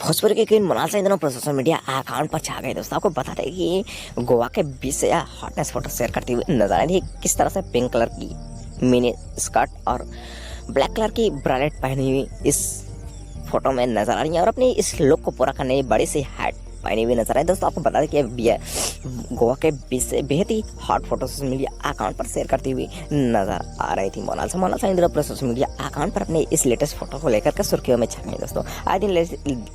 भोजपुरी के queen Mona Lisa इन दिनों पर सोशल मीडिया अकाउंट पर छा गए। दोस्तों आपको बता दें कि गोवा के बीच से हॉटनेस फोटो शेयर करती हुई नजर आ रही है। किस तरह से पिंक कलर की मिनी स्कर्ट और ब्लैक कलर की ब्रालेट पहनी हुई इस फोटो में नजर आ रही है और अपनी इस लुक को पूरा करने बड़ी सी हैट पहनी हुई नजर आई। दोस्तों आपको बता दें कि गोवा के बीच से बेहद ही hot photo social media account पर शेयर करती हुई नजर आ रही थी मोनालिसा इन दिनों पर सोशल मीडिया अकाउंट पर अपने इस लेटेस्ट फोटो को लेकर के सुर्खियों में छा गई। दोस्तों आए दिन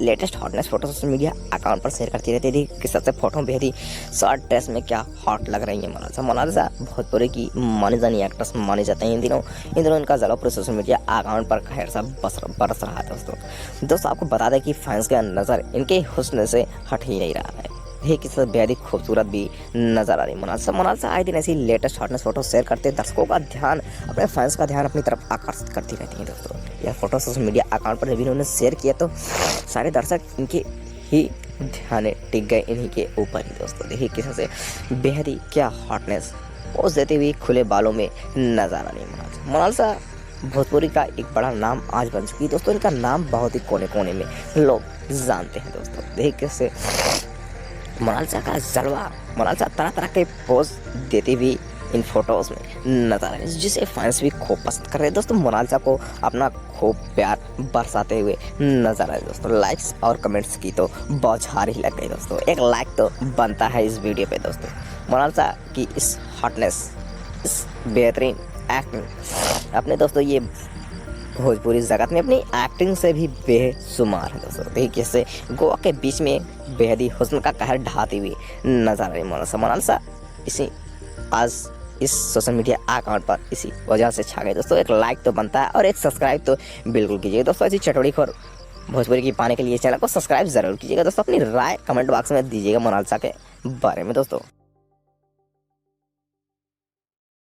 latest hotness photo social media account पर शेयर करती रहती थी कि सबसे फोटो बेहद ही शॉर्ट ड्रेस में क्या हॉट लग रही है मोनालिसा भोजपुरी की मानी जानी एक्ट्रेस मानी जाते हैं। इन दिनों इनका जला पूरे सोशल मीडिया अकाउंट पर खैर सा बरस रहा है। दोस्तों आपको बता दें कि फैंस का नज़र इनके हुस्न से हट ही नहीं रहा है। ये किसी बेहद ही खूबसूरत भी नजर आ रही है मोनालिसा आए दिन ऐसी लेटेस्ट हॉटनेस फोटो शेयर करते दर्शकों का ध्यान अपने फैंस का ध्यान अपनी तरफ आकर्षित करती रहती है। दोस्तों यह फोटो सोशल मीडिया अकाउंट पर जब इन्होंने शेयर किया तो सारे दर्शक इनके ही ध्यान टिक गए इन्हीं के ऊपर ही। दोस्तों देखिए किसी से बेहद ही क्या हॉटनेस पोज देते हुए खुले बालों में नजर आ रही है मोनालिसा भोजपुरी का एक बड़ा नाम आज बन चुकी है। दोस्तों इनका नाम बहुत ही कोने कोने में लोग जानते हैं। दोस्तों देखिए कैसे मोनालिसा का जलवा मोनालिसा तरह तरह के पोज देती हुई इन फोटोज में नजर आ रही है जिसे फैंस भी खूब पसंद कर रहे हैं। दोस्तों मोनालिसा को अपना खूब प्यार बरसाते हुए नजर आ रहे हैं। दोस्तों लाइक्स और कमेंट्स की तो बौछार ही लग गई। दोस्तों एक लाइक तो बनता है इस वीडियो पे। दोस्तों मोनालिसा की इस हॉटनेस इस बेहतरीन एक्टिंग अपने दोस्तों ये भोजपुरी जगत में अपनी एक्टिंग से भी बेशुमार है। दोस्तों देखिए कैसे गोवा के बीच में बेहद ही हुस्न का कहर ढाती हुई नजर आ रही मोनालिसा इसी आज इस सोशल मीडिया अकाउंट पर इसी वजह से छा गए। दोस्तों एक लाइक तो बनता है और एक सब्सक्राइब तो बिल्कुल कीजिएगा। दोस्तों ऐसी चटोरी खबर भोजपुरी की पाने के लिए चैनल को सब्सक्राइब जरूर कीजिएगा। दोस्तों अपनी राय कमेंट बॉक्स में दीजिएगा मोनालिसा के बारे में। दोस्तों